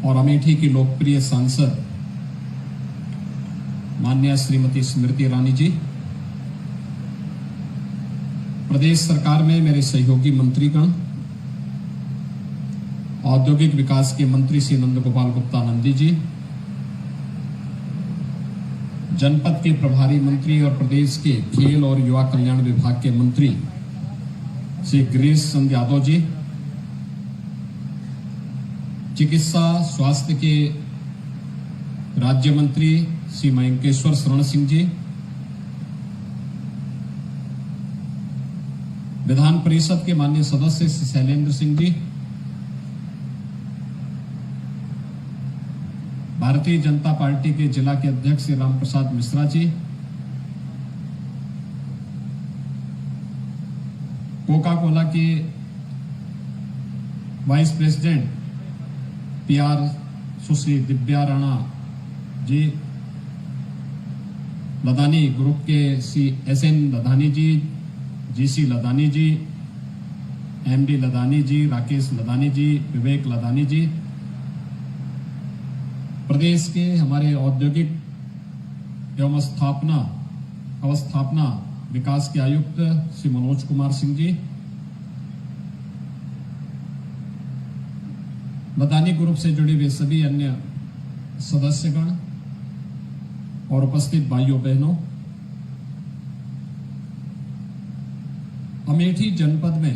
और अमेठी की लोकप्रिय सांसद माननीय श्रीमती स्मृति ईरानी जी, प्रदेश सरकार में मेरे सहयोगी मंत्रीगण, औद्योगिक विकास के मंत्री श्री नंद गोपाल गुप्ता नंदी जी, जनपद के प्रभारी मंत्री और प्रदेश के खेल और युवा कल्याण विभाग के मंत्री श्री गिरीश चंद्र यादव जी, चिकित्सा स्वास्थ्य के राज्य मंत्री श्री मयंकेश्वर शरण सिंह जी, विधान परिषद के माननीय सदस्य श्री शैलेंद्र सिंह जी, भारतीय जनता पार्टी के जिला के अध्यक्ष श्री राम प्रसाद मिश्रा जी, कोका कोला के वाइस प्रेसिडेंट पीआर सुश्री दिव्या राणा जी, लदानी ग्रुप के श्री एसएन लदानी जी, जीसी लदानी जी, एमडी लदानी जी, राकेश लदानी जी, विवेक लदानी जी, प्रदेश के हमारे औद्योगिक एवं अवस्थापना विकास के आयुक्त श्री मनोज कुमार सिंह जी, लदानी ग्रुप से जुड़े हुए सभी अन्य सदस्यगण और उपस्थित भाइयों बहनों, अमेठी जनपद में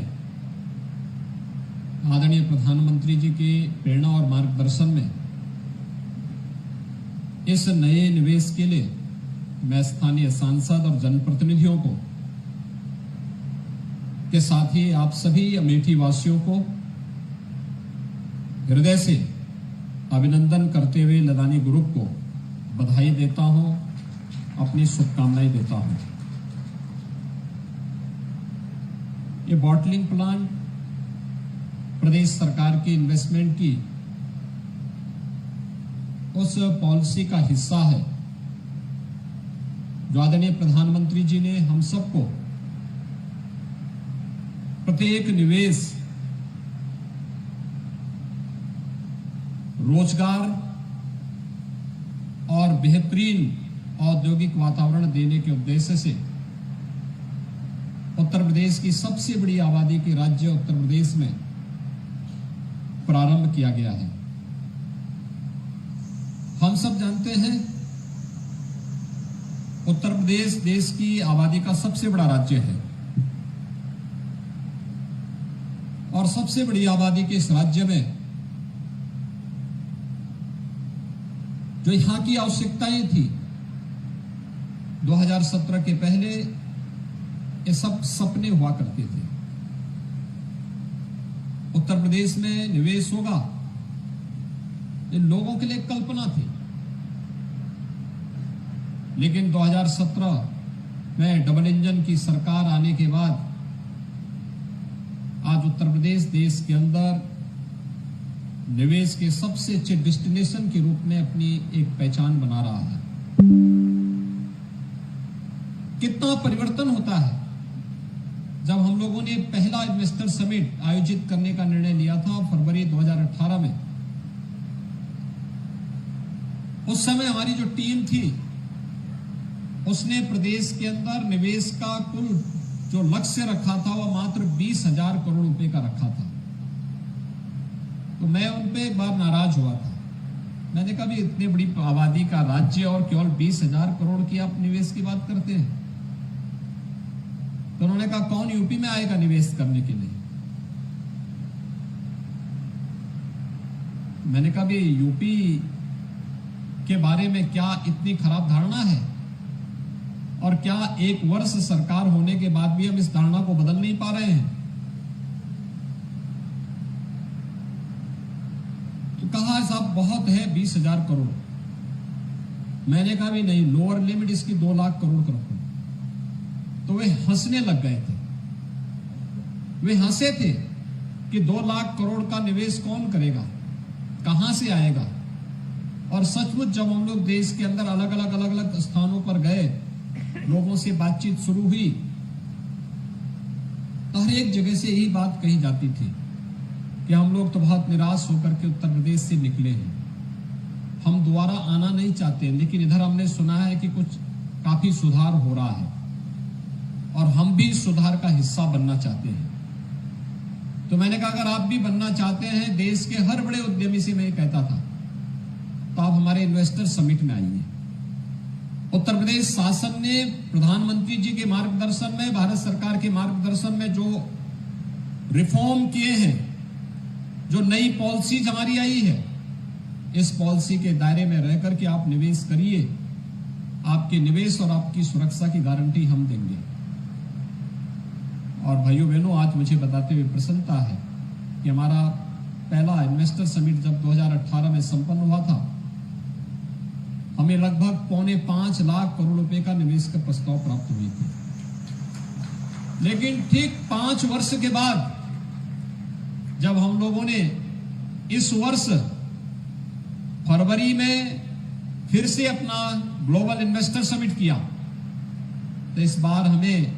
आदरणीय प्रधानमंत्री जी की प्रेरणा और मार्गदर्शन में इस नए निवेश के लिए मैं स्थानीय सांसद और जनप्रतिनिधियों को के साथ ही आप सभी अमेठी वासियों को हृदय से अभिनंदन करते हुए लदानी ग्रुप को बधाई देता हूं, अपनी शुभकामनाएं देता हूं। ये बॉटलिंग प्लांट प्रदेश सरकार की इन्वेस्टमेंट की उस पॉलिसी का हिस्सा है जो आदरणीय प्रधानमंत्री जी ने हम सबको प्रत्येक निवेश, रोजगार और बेहतरीन औद्योगिक वातावरण देने के उद्देश्य से उत्तर प्रदेश की सबसे बड़ी आबादी के राज्य उत्तर प्रदेश में प्रारंभ किया गया है। हम सब जानते हैं उत्तर प्रदेश देश की आबादी का सबसे बड़ा राज्य है और सबसे बड़ी आबादी के इस राज्य में जो यहां की आवश्यकताएं थी 2017 के पहले, ये सब सपने हुआ करते थे। उत्तर प्रदेश में निवेश होगा, ये लोगों के लिए कल्पना थी, लेकिन 2017 में डबल इंजन की सरकार आने के बाद आज उत्तर प्रदेश देश के अंदर निवेश के सबसे अच्छे डेस्टिनेशन के रूप में अपनी एक पहचान बना रहा है। कितना परिवर्तन होता है जब हम लोगों ने पहला इन्वेस्टर समिट आयोजित करने का निर्णय लिया था फरवरी 2018 में। उस समय हमारी जो टीम थी उसने प्रदेश के अंदर निवेश का कुल जो लक्ष्य रखा था वह मात्र 20,000 करोड़ रुपए का रखा था। तो मैं उन पे एक बार नाराज हुआ था। मैंने कहा भी इतनी बड़ी आबादी का राज्य और केवल 20,000 करोड़ की आप निवेश की बात करते हैं। तो उन्होंने कहा कौन यूपी में आएगा निवेश करने के लिए। मैंने कहा भी यूपी के बारे में क्या इतनी खराब धारणा है और क्या एक वर्ष सरकार होने के बाद भी हम इस धारणा को बदल नहीं पा रहे हैं। तो कहा साहब बहुत है 20,000 करोड़। मैंने कहा भी नहीं, लोअर लिमिट इसकी 2 लाख करोड़ कर रखो। तो वे हंसने लग गए थे। वे हंसे थे कि 2 लाख करोड़ का निवेश कौन करेगा, कहां से आएगा। और सचमुच जब हम लोग देश के अंदर अलग अलग स्थानों पर गए, लोगों से बातचीत शुरू हुई, तो हर एक जगह से यही बात कही जाती थी कि हम लोग तो बहुत निराश होकर के उत्तर प्रदेश से निकले हैं, हम दोबारा आना नहीं चाहते, लेकिन इधर हमने सुना है कि कुछ काफी सुधार हो रहा है और हम भी सुधार का हिस्सा बनना चाहते हैं। तो मैंने कहा अगर आप भी बनना चाहते हैं, देश के हर बड़े उद्यमी से मैं ये कहता था, तो आप हमारे इन्वेस्टर समिट में आइए। उत्तर प्रदेश शासन ने प्रधानमंत्री जी के मार्गदर्शन में, भारत सरकार के मार्गदर्शन में जो रिफॉर्म किए हैं, जो नई पॉलिसीज हमारी आई है, इस पॉलिसी के दायरे में रहकर के आप निवेश करिए। आपके निवेश और आपकी सुरक्षा की गारंटी हम देंगे। और भाइयों बहनों, आज मुझे बताते हुए प्रसन्नता है कि हमारा पहला इन्वेस्टर समिट जब 2018 में संपन्न हुआ था, हमें लगभग 4.25 लाख करोड़ रुपए का निवेश का प्रस्ताव प्राप्त हुए थे। लेकिन ठीक 5 वर्ष के बाद जब हम लोगों ने इस वर्ष फरवरी में फिर से अपना ग्लोबल इन्वेस्टर समिट किया, तो इस बार हमें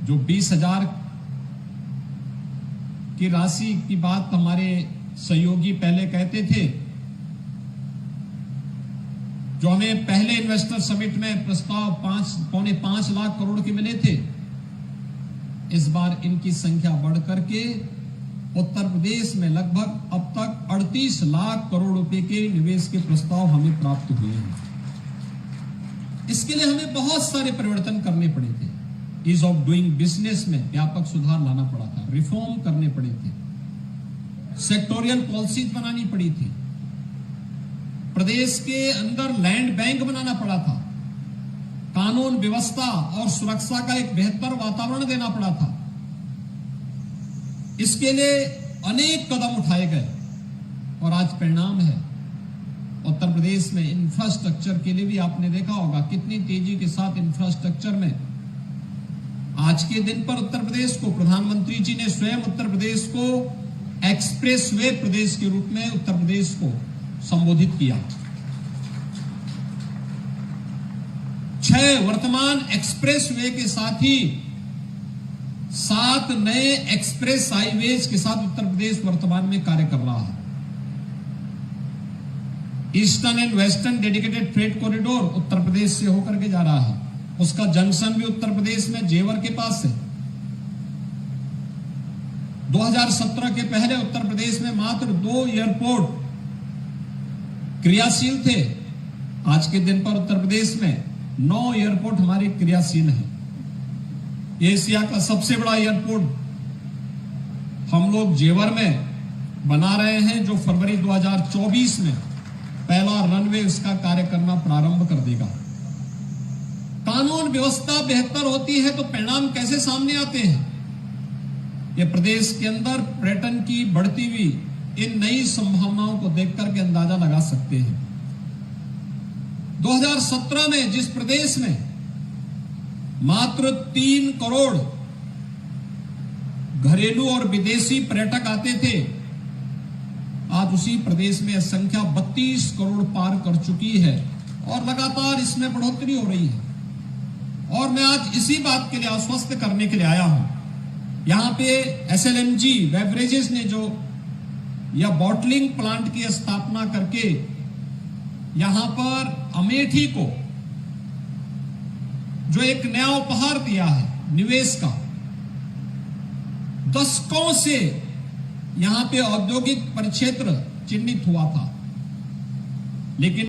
जो 20,000 की राशि की बात हमारे सहयोगी पहले कहते थे, जो हमें पहले इन्वेस्टर समिट में प्रस्ताव 5.25 लाख करोड़ के मिले थे, इस बार इनकी संख्या बढ़ करके उत्तर प्रदेश में लगभग अब तक 38 लाख करोड़ रुपए के निवेश के प्रस्ताव हमें प्राप्त हुए हैं। इसके लिए हमें बहुत सारे परिवर्तन करने पड़े थे। ईज ऑफ डूइंग बिजनेस में व्यापक सुधार लाना पड़ा था, रिफॉर्म करने पड़े थे, सेक्टोरियल पॉलिसीज बनानी पड़ी थी, प्रदेश के अंदर लैंड बैंक बनाना पड़ा था, कानून व्यवस्था और सुरक्षा का एक बेहतर वातावरण देना पड़ा था। इसके लिए अनेक कदम उठाए गए और आज परिणाम है। उत्तर प्रदेश में इंफ्रास्ट्रक्चर के लिए भी आपने देखा होगा कितनी तेजी के साथ इंफ्रास्ट्रक्चर में आज के दिन पर उत्तर प्रदेश को प्रधानमंत्री जी ने स्वयं उत्तर प्रदेश को एक्सप्रेसवे प्रदेश के रूप में उत्तर प्रदेश को संबोधित किया। 6 वर्तमान एक्सप्रेसवे के साथ ही 7 नए एक्सप्रेस हाईवेज के साथ उत्तर प्रदेश वर्तमान में कार्य कर रहा है। Eastern and western dedicated freight corridor Uttar Pradesh से होकर के जा रहा है, उसका जंक्शन भी उत्तर प्रदेश में जेवर के पास है। 2017 के पहले उत्तर प्रदेश में मात्र 2 एयरपोर्ट क्रियाशील थे, आज के दिन पर उत्तर प्रदेश में 9 एयरपोर्ट हमारे क्रियाशील हैं। एशिया का सबसे बड़ा एयरपोर्ट हम लोग जेवर में बना रहे हैं, जो फरवरी 2024 में पहला रनवे उसका कार्य करना प्रारंभ कर देगा। कानून व्यवस्था बेहतर होती है तो परिणाम कैसे सामने आते हैं, ये प्रदेश के अंदर पर्यटन की बढ़ती हुई इन नई संभावनाओं को देखकर के अंदाजा लगा सकते हैं। 2017 में जिस प्रदेश में मात्र 3 करोड़ घरेलू और विदेशी पर्यटक आते थे, आज उसी प्रदेश में संख्या 32 करोड़ पार कर चुकी है और लगातार इसमें बढ़ोतरी हो रही है। और मैं आज इसी बात के लिए आश्वस्त करने के लिए आया हूं, यहां पे SLMG बेवरेजेस ने जो या बॉटलिंग प्लांट की स्थापना करके यहां पर अमेठी को जो एक नया उपहार दिया है निवेश का, दशकों से यहां पे औद्योगिक परिक्षेत्र चिन्हित हुआ था, लेकिन